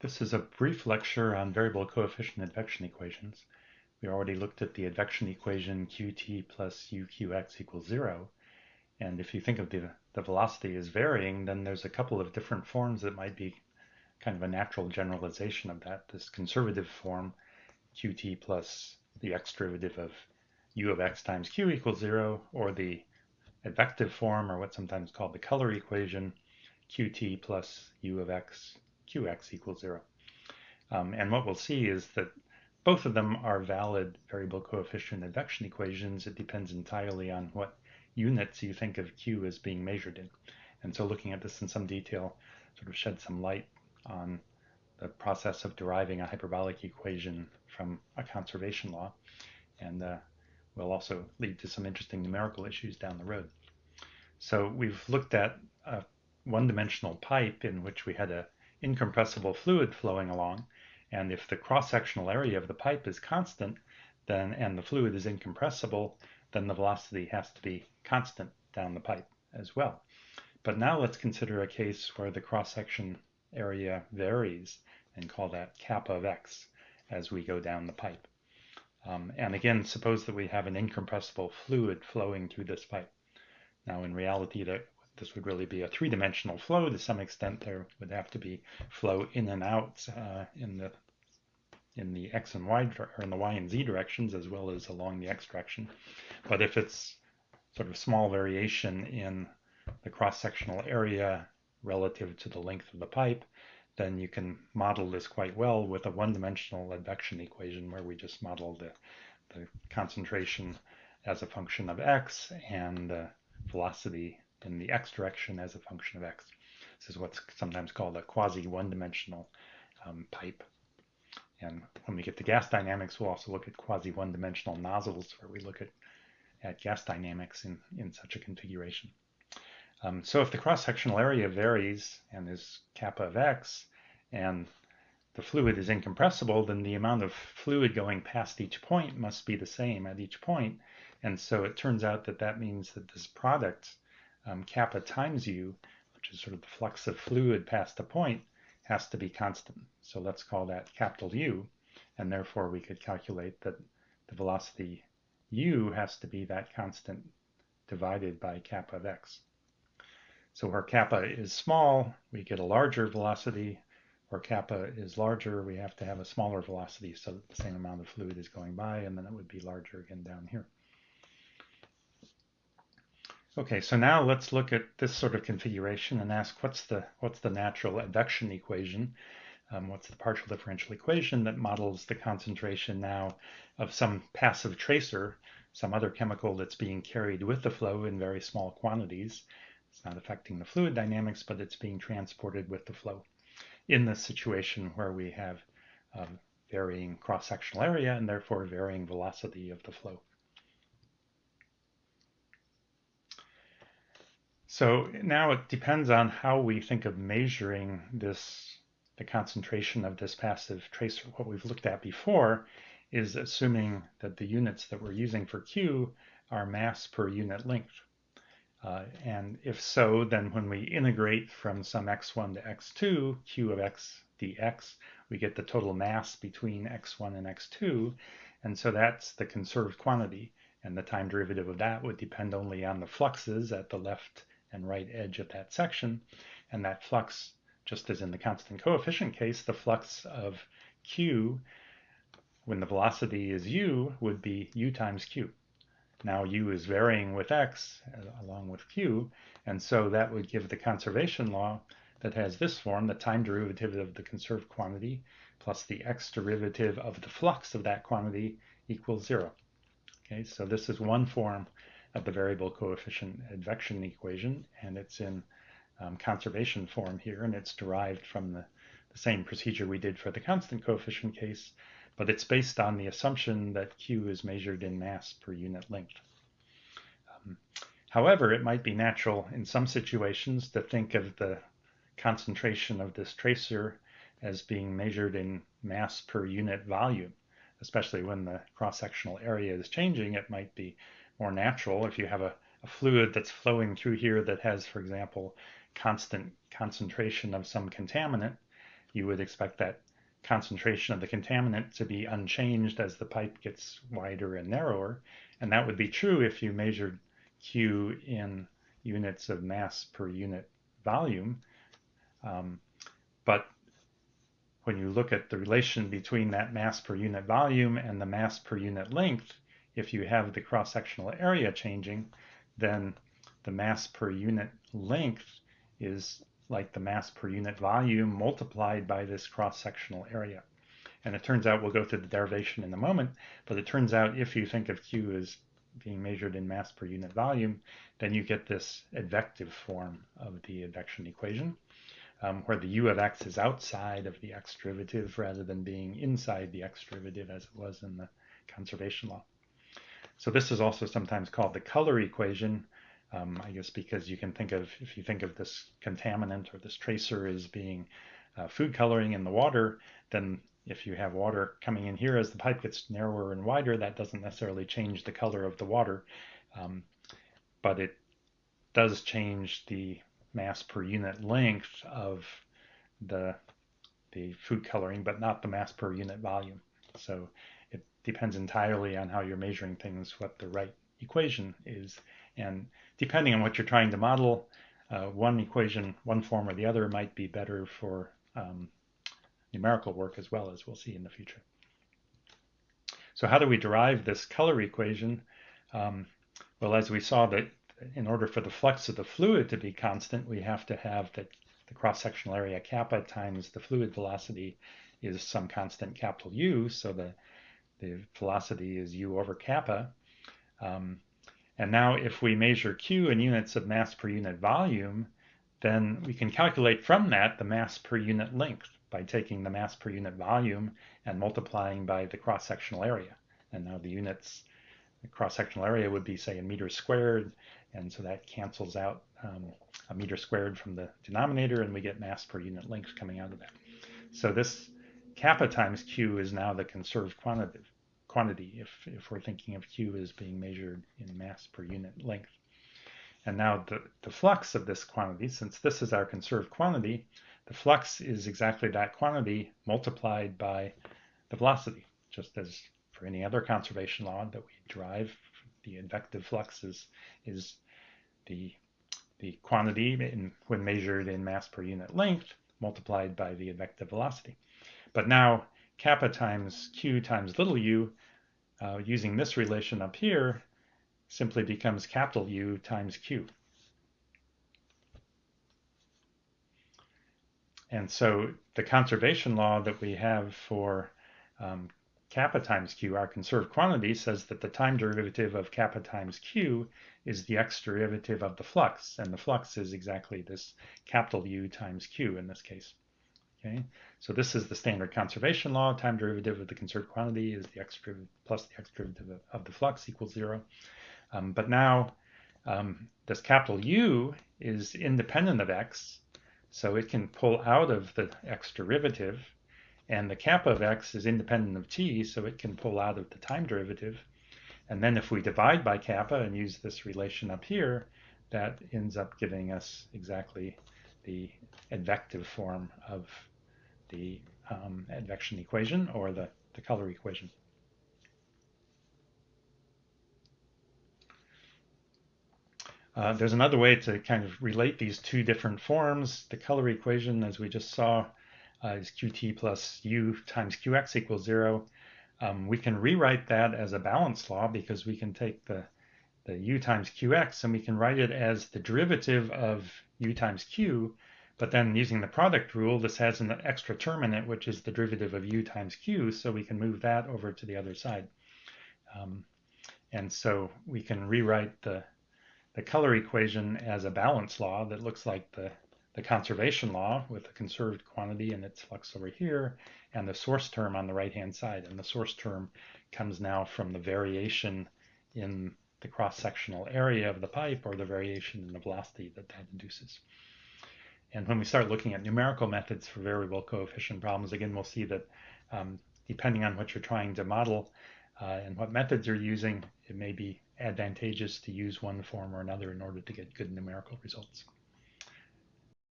This is a brief lecture on variable coefficient advection equations. We already looked at the advection equation qt plus uqx equals 0. And if you think of the velocity as varying, then there's a couple of different forms that might be kind of a natural generalization of that. This conservative form, qt plus the x derivative of u of x times q equals 0, or the advective form, or what's sometimes called the color equation, qt plus u of x qx equals 0. And what we'll see is that both of them are valid variable coefficient advection equations. It depends entirely on what units you think of q as being measured in. And so looking at this in some detail sort of sheds some light on the process of deriving a hyperbolic equation from a conservation law, and will also lead to some interesting numerical issues down the road. So we've looked at a one-dimensional pipe in which we had an incompressible fluid flowing along, and if the cross-sectional area of the pipe is constant, then and the fluid is incompressible, then the velocity has to be constant down the pipe as well. But now let's consider a case where the cross-section area varies, and call that kappa of x as we go down the pipe. And again, suppose that we have an incompressible fluid flowing through this pipe. Now in reality, this would really be a three-dimensional flow. To some extent, there would have to be flow in and out in the x and y, or in the y and z directions, as well as along the x direction. But if it's sort of small variation in the cross-sectional area relative to the length of the pipe, then you can model this quite well with a one-dimensional advection equation where we just model the concentration as a function of x and velocity in the x direction as a function of x. This is what's sometimes called a quasi one-dimensional pipe. And when we get to gas dynamics, we'll also look at quasi one-dimensional nozzles, where we look at gas dynamics in such a configuration. So if the cross-sectional area varies and is kappa of x, and the fluid is incompressible, then the amount of fluid going past each point must be the same at each point. And so it turns out that that means that this product, kappa times u, which is sort of the flux of fluid past a point, has to be constant. So let's call that capital U, and therefore we could calculate that the velocity u has to be that constant divided by kappa of x. So where kappa is small, we get a larger velocity. Where kappa is larger, we have to have a smaller velocity so that the same amount of fluid is going by, and then it would be larger again down here. Okay, so now let's look at this sort of configuration and ask what's the natural advection equation? What's the partial differential equation that models the concentration now of some passive tracer, some other chemical that's being carried with the flow in very small quantities? It's not affecting the fluid dynamics, but it's being transported with the flow in this situation where we have varying cross-sectional area and therefore varying velocity of the flow. So now it depends on how we think of measuring the concentration of this passive tracer. What we've looked at before is assuming that the units that we're using for Q are mass per unit length. And if so, then when we integrate from some x1 to x2, q of x dx, we get the total mass between x1 and x2. And so that's the conserved quantity. And the time derivative of that would depend only on the fluxes at the left and right edge of that section. And that flux, just as in the constant coefficient case, the flux of q, when the velocity is u, would be u times q. Now u is varying with x along with q, and so that would give the conservation law that has this form: the time derivative of the conserved quantity plus the x derivative of the flux of that quantity equals 0. Okay, so this is one form of the variable coefficient advection equation, and it's in conservation form here, and it's derived from the same procedure we did for the constant coefficient case, but it's based on the assumption that Q is measured in mass per unit length. However, it might be natural in some situations to think of the concentration of this tracer as being measured in mass per unit volume, especially when the cross-sectional area is changing. It might be more natural if you have a fluid that's flowing through here that has, for example, constant concentration of some contaminant. you would expect that concentration of the contaminant to be unchanged as the pipe gets wider and narrower. And that would be true if you measured Q in units of mass per unit volume. But when you look at the relation between that mass per unit volume and the mass per unit length, if you have the cross-sectional area changing, then the mass per unit length is like the mass per unit volume multiplied by this cross-sectional area. And it turns out, we'll go through the derivation in a moment, but it turns out if you think of Q as being measured in mass per unit volume, then you get this advective form of the advection equation, where the u of x is outside of the x derivative rather than being inside the x derivative as it was in the conservation law. So this is also sometimes called the color equation, I guess because you can think of, if you think of this contaminant or this tracer as being food coloring in the water, then if you have water coming in here as the pipe gets narrower and wider, that doesn't necessarily change the color of the water, but it does change the mass per unit length of the food coloring, but not the mass per unit volume. So it depends entirely on how you're measuring things, what the right equation is. And depending on what you're trying to model, one equation, one form or the other might be better for numerical work as well, as we'll see in the future. So how do we derive this color equation? Well, as we saw, that in order for the flux of the fluid to be constant, we have to have that the cross-sectional area kappa times the fluid velocity is some constant capital U, so the velocity is U over kappa. And now if we measure Q in units of mass per unit volume, then we can calculate from that the mass per unit length by taking the mass per unit volume and multiplying by the cross-sectional area. And now the units, the cross-sectional area would be, say, in meters squared, and so that cancels out a meter squared from the denominator, and we get mass per unit length coming out of that. So this kappa times Q is now the conserved quantity if we're thinking of Q as being measured in mass per unit length. And now the flux of this quantity, since this is our conserved quantity, the flux is exactly that quantity multiplied by the velocity, just as for any other conservation law that we derive. The advective flux is the quantity when measured in mass per unit length multiplied by the advective velocity. But now kappa times Q times little u, using this relation up here, simply becomes capital U times Q. And so the conservation law that we have for kappa times Q, our conserved quantity, says that the time derivative of kappa times Q is the x derivative of the flux, and the flux is exactly this capital U times Q in this case. Okay, so this is the standard conservation law. Time derivative of the conserved quantity is the x derivative plus the x derivative of the flux equals 0. But now this capital U is independent of x, so it can pull out of the x derivative, and the kappa of x is independent of t, so it can pull out of the time derivative. And then if we divide by kappa and use this relation up here, that ends up giving us exactly the advective form of the advection equation, or the color equation. There's another way to kind of relate these two different forms. The color equation, as we just saw, is qt plus u times qx equals 0. We can rewrite that as a balance law, because we can take the u times qx and we can write it as the derivative of u times q, but then using the product rule, this has an extra term in it, which is the derivative of u times q, so we can move that over to the other side. And so we can rewrite the color equation as a balance law that looks like the conservation law, with the conserved quantity and its flux over here, and the source term on the right-hand side. And the source term comes now from the variation in the cross-sectional area of the pipe, or the variation in the velocity that induces. And when we start looking at numerical methods for variable coefficient problems, again, we'll see that depending on what you're trying to model and what methods you're using, it may be advantageous to use one form or another in order to get good numerical results.